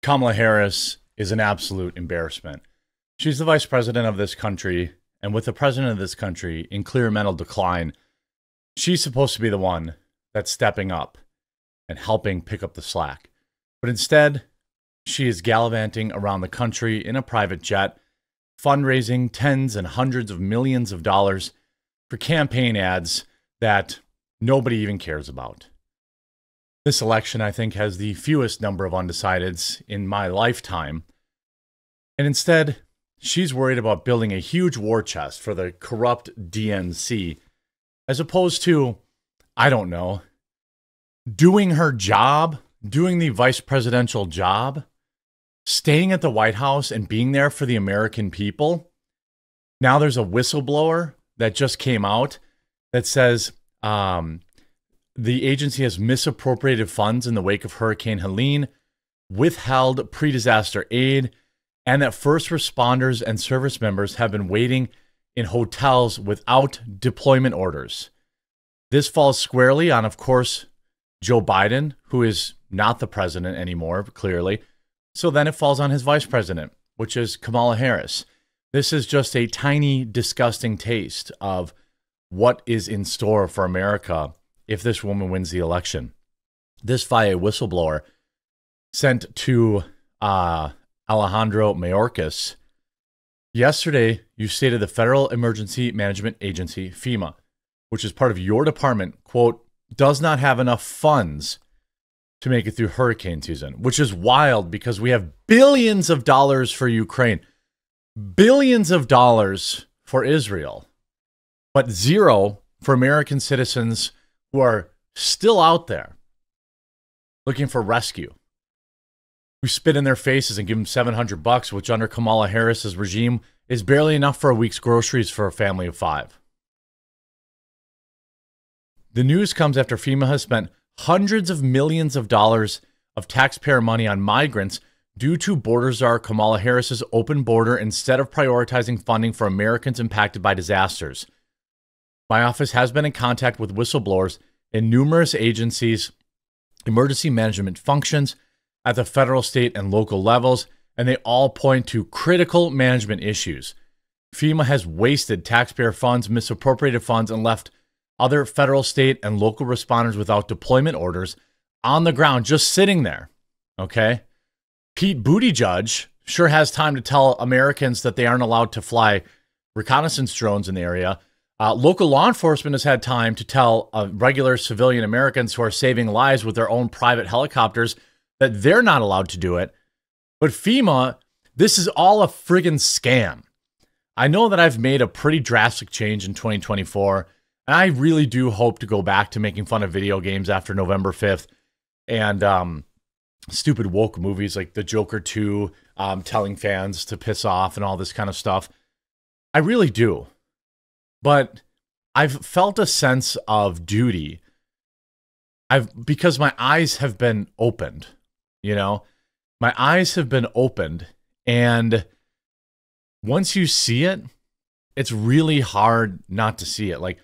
Kamala Harris is an absolute embarrassment. She's the vice president of this country, and with the president of this country in clear mental decline, she's supposed to be the one that's stepping up and helping pick up the slack. But instead, she is gallivanting around the country in a private jet, fundraising tens and hundreds of millions of dollars for campaign ads that nobody even cares about. This election, I think, has the fewest number of undecideds in my lifetime. And instead, she's worried about building a huge war chest for the corrupt DNC, as opposed to, I don't know, doing her job, doing the vice presidential job, staying at the White House and being there for the American people. Now there's a whistleblower that just came out that says the agency has misappropriated funds in the wake of Hurricane Helene, withheld pre-disaster aid, and that first responders and service members have been waiting in hotels without deployment orders. This falls squarely on, of course, Joe Biden, who is not the president anymore, clearly. So then it falls on his vice president, which is Kamala Harris. This is just a tiny, disgusting taste of what is in store for America if this woman wins the election. This via a whistleblower sent to Alejandro Mayorkas. Yesterday, you stated the Federal Emergency Management Agency, FEMA, which is part of your department, quote, does not have enough funds to make it through hurricane season, which is wild because we have billions of dollars for Ukraine, billions of dollars for Israel, but zero for American citizens who are still out there looking for rescue. We spit in their faces and give them $700, which under Kamala Harris's regime is barely enough for a week's groceries for a family of 5. The news comes after FEMA has spent hundreds of millions of dollars of taxpayer money on migrants due to border czar Kamala Harris's open border instead of prioritizing funding for Americans impacted by disasters. My office has been in contact with whistleblowers in numerous agencies, emergency management functions at the federal, state, and local levels, and they all point to critical management issues. FEMA has wasted taxpayer funds, misappropriated funds, and left other federal, state, and local responders without deployment orders on the ground, just sitting there, okay? Pete Buttigieg sure has time to tell Americans that they aren't allowed to fly reconnaissance drones in the area. Local law enforcement has had time to tell regular civilian Americans who are saving lives with their own private helicopters that they're not allowed to do it. But FEMA, this is all a friggin' scam. I know that I've made a pretty drastic change in 2024, and I really do hope to go back to making fun of video games after November 5th and stupid woke movies like The Joker 2, telling fans to piss off and all this kind of stuff. I really do. But I've felt a sense of duty because my eyes have been opened, you know? My eyes have been opened, and once you see it, it's really hard not to see it. Like,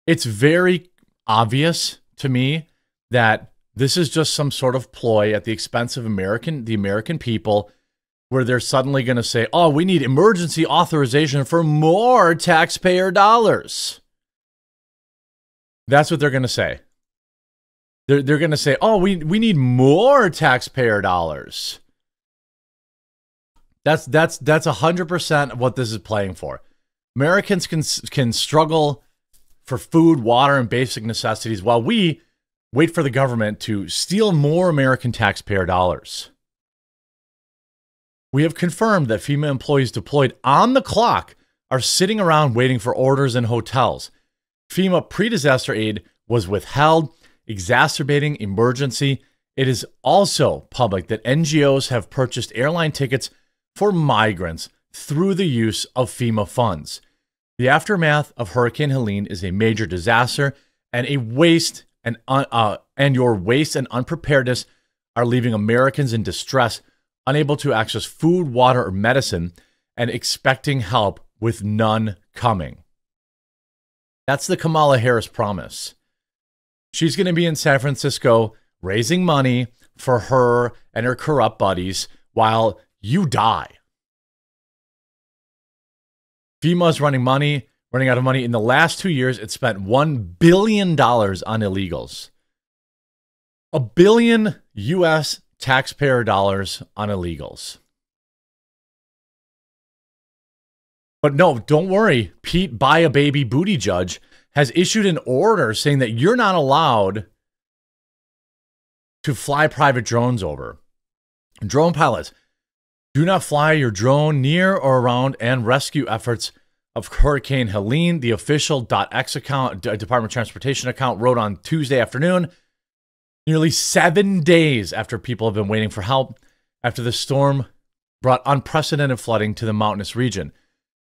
it's very obvious to me that this is just some sort of ploy at the expense of the American people, where they're suddenly going to say, oh, we need emergency authorization for more taxpayer dollars. That's what they're going to say. They're going to say, oh, we need more taxpayer dollars. That's 100% what this is playing for. Americans can struggle for food, water, and basic necessities while we wait for the government to steal more American taxpayer dollars. We have confirmed that FEMA employees deployed on the clock are sitting around waiting for orders in hotels. FEMA pre-disaster aid was withheld, exacerbating emergency. It is also public that NGOs have purchased airline tickets for migrants through the use of FEMA funds. The aftermath of Hurricane Helene is a major disaster, and your waste and unpreparedness are leaving Americans in distress, unable to access food, water, or medicine, and expecting help with none coming. That's the Kamala Harris promise. She's going to be in San Francisco raising money for her and her corrupt buddies while you die. FEMA is running out of money. In the last 2 years, it spent $1 billion on illegals. $1 billion U.S. taxpayer dollars on illegals. But no, don't worry. Pete Buy a Baby Buttigieg has issued an order saying that you're not allowed to fly private drones over. Drone pilots, do not fly your drone near or around and rescue efforts of Hurricane Helene. The official .x account, Department of Transportation account, wrote on Tuesday afternoon, nearly 7 days after people have been waiting for help after the storm brought unprecedented flooding to the mountainous region.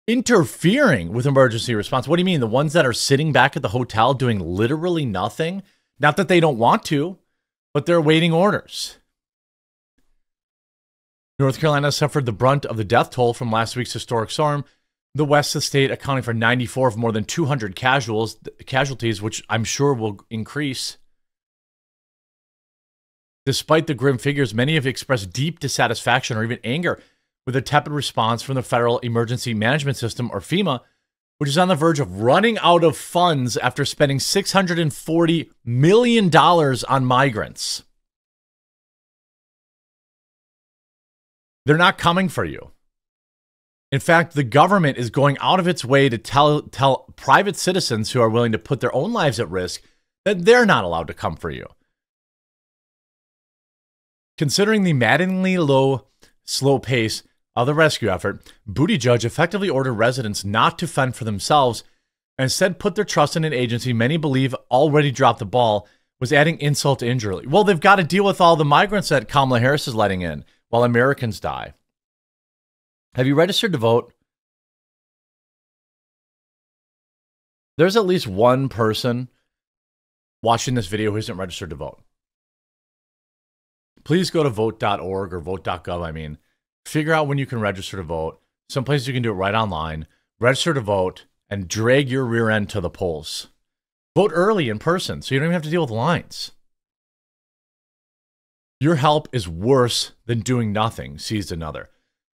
Interfering with emergency response. What do you mean? The ones that are sitting back at the hotel doing literally nothing? Not that they don't want to, but they're waiting orders. North Carolina suffered the brunt of the death toll from last week's historic storm. The west of the state accounting for 94 of more than 200 casualties, which I'm sure will increase. Despite the grim figures, many have expressed deep dissatisfaction or even anger with a tepid response from the Federal Emergency Management System, or FEMA, which is on the verge of running out of funds after spending $640 million on migrants. They're not coming for you. In fact, the government is going out of its way to tell private citizens who are willing to put their own lives at risk that they're not allowed to come for you. Considering the maddeningly slow pace of the rescue effort, Buttigieg effectively ordered residents not to fend for themselves and instead put their trust in an agency many believe already dropped the ball, was adding insult to injury. Well, they've got to deal with all the migrants that Kamala Harris is letting in while Americans die. Have you registered to vote? There's at least one person watching this video who isn't registered to vote. Please go to vote.org or vote.gov, Figure out when you can register to vote. Some places you can do it right online. Register to vote and drag your rear end to the polls. Vote early in person so you don't even have to deal with lines. Your help is worse than doing nothing, seized another.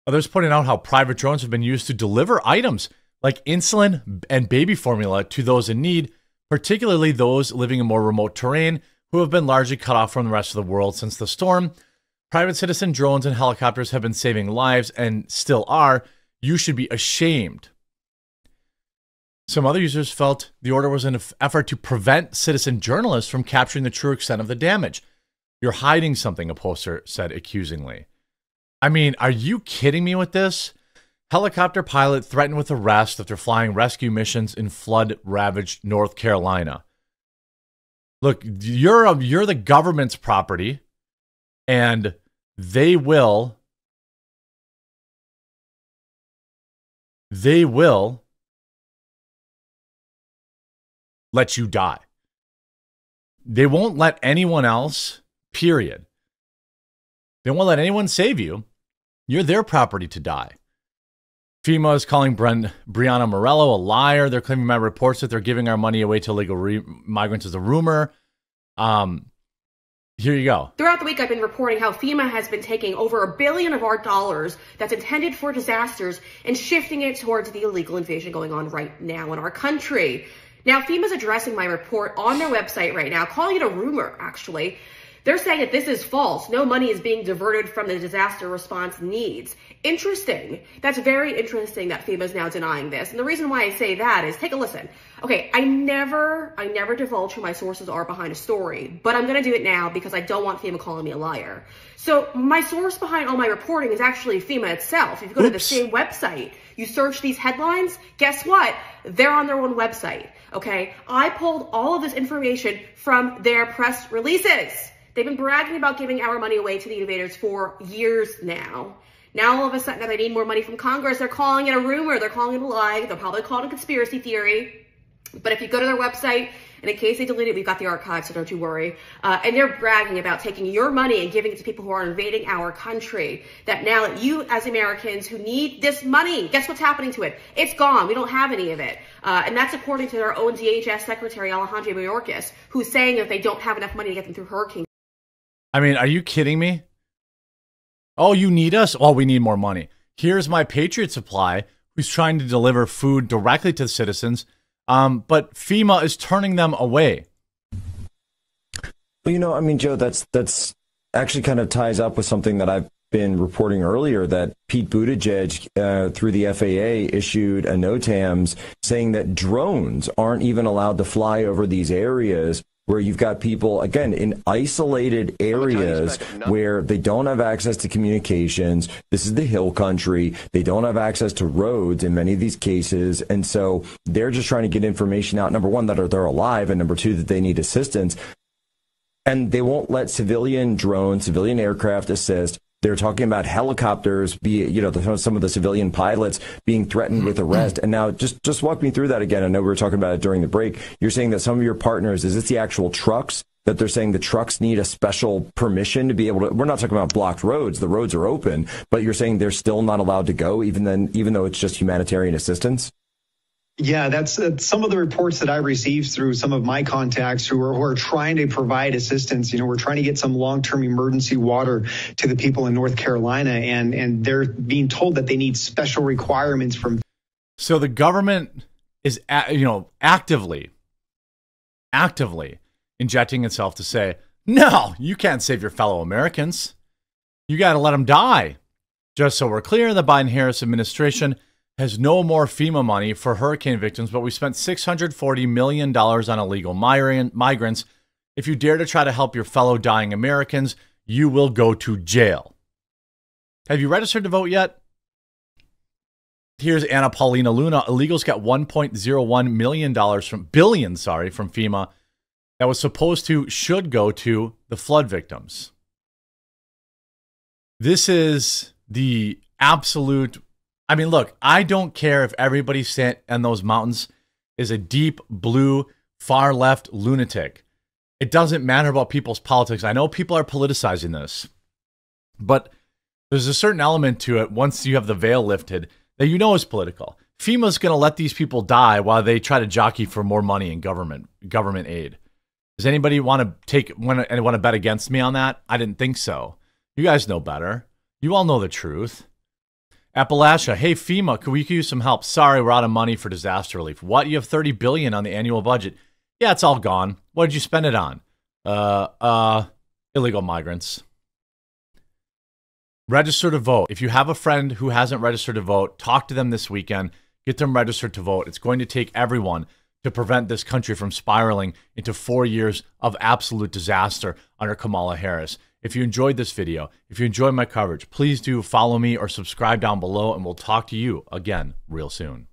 Others pointed out how private drones have been used to deliver items like insulin and baby formula to those in need, particularly those living in more remote terrain who have been largely cut off from the rest of the world since the storm. Private citizen drones and helicopters have been saving lives and still are. You should be ashamed. Some other users felt the order was an effort to prevent citizen journalists from capturing the true extent of the damage. You're hiding something, a poster said accusingly. Are you kidding me with this? Helicopter pilot threatened with arrest after flying rescue missions in flood-ravaged North Carolina. Look, you're the government's property. And they will let you die. They won't let anyone else, period. They won't let anyone save you. You're their property to die. FEMA is calling Brianna Morello a liar. They're claiming my reports that they're giving our money away to illegal migrants is a rumor. Here you go. Throughout the week, I've been reporting how FEMA has been taking over $1 billion of our dollars that's intended for disasters and shifting it towards the illegal invasion going on right now in our country. Now, FEMA's addressing my report on their website right now, calling it a rumor, actually. They're saying that this is false. No money is being diverted from the disaster response needs. Interesting. That's very interesting that FEMA is now denying this. And the reason why I say that is, take a listen. Okay, I never divulge who my sources are behind a story, but I'm going to do it now because I don't want FEMA calling me a liar. So my source behind all my reporting is actually FEMA itself. If you go to the same website, you search these headlines, guess what? They're on their own website. Okay, I pulled all of this information from their press releases. They've been bragging about giving our money away to the invaders for years now. Now, all of a sudden, that they need more money from Congress, they're calling it a rumor. They're calling it a lie. They'll probably call it a conspiracy theory. But if you go to their website, and in case they delete it, we've got the archive, so don't you worry. And they're bragging about taking your money and giving it to people who are invading our country. That now that you, as Americans who need this money, guess what's happening to it? It's gone. We don't have any of it. And that's according to their own DHS Secretary, Alejandro Mayorkas, who's saying that they don't have enough money to get them through Hurricane. Are you kidding me? Oh, you need us? Oh, we need more money. Here's my Patriot Supply, who's trying to deliver food directly to the citizens, but FEMA is turning them away. Well, you know, I mean, Joe, that's actually kind of ties up with something that I've been reporting earlier, that Pete Buttigieg, through the FAA, issued a NOTAMs saying that drones aren't even allowed to fly over these areas where you've got people, again, in isolated areas where they don't have access to communications. This is the hill country. They don't have access to roads in many of these cases. And so they're just trying to get information out, number one, that they're alive, and number two, that they need assistance. And they won't let civilian drones, civilian aircraft assist. They're talking about helicopters, some of the civilian pilots being threatened with arrest. And now just walk me through that again. I know we were talking about it during the break. You're saying that some of your partners, is this the actual trucks, that they're saying the trucks need a special permission to be able to, we're not talking about blocked roads. The roads are open, but you're saying they're still not allowed to go even though it's just humanitarian assistance? Yeah, that's some of the reports that I received through some of my contacts who are trying to provide assistance. You know, we're trying to get some long-term emergency water to the people in North Carolina, and they're being told that they need special requirements from. So the government is, actively injecting itself to say, no, you can't save your fellow Americans. You got to let them die. Just so we're clear, the Biden-Harris administration has no more FEMA money for hurricane victims, but we spent $640 million on illegal migrants. If you dare to try to help your fellow dying Americans, you will go to jail. Have you registered to vote yet? Here's Anna Paulina Luna. Illegals got $1.01 million from FEMA that was should go to the flood victims. This is the absolute. I mean, look, I don't care if everybody sitting in those mountains is a deep blue, far left lunatic. It doesn't matter about people's politics. I know people are politicizing this, but there's a certain element to it once you have the veil lifted that you know is political. FEMA's going to let these people die while they try to jockey for more money in government aid. Does anybody want to bet against me on that? I didn't think so. You guys know better. You all know the truth. Appalachia, hey FEMA, could we use some help? Sorry, we're out of money for disaster relief. What? You have $30 billion on the annual budget. Yeah, it's all gone. What did you spend it on? Illegal migrants. Register to vote. If you have a friend who hasn't registered to vote, talk to them this weekend. Get them registered to vote. It's going to take everyone to prevent this country from spiraling into 4 years of absolute disaster under Kamala Harris. If you enjoyed this video, if you enjoyed my coverage, please do follow me or subscribe down below, and we'll talk to you again real soon.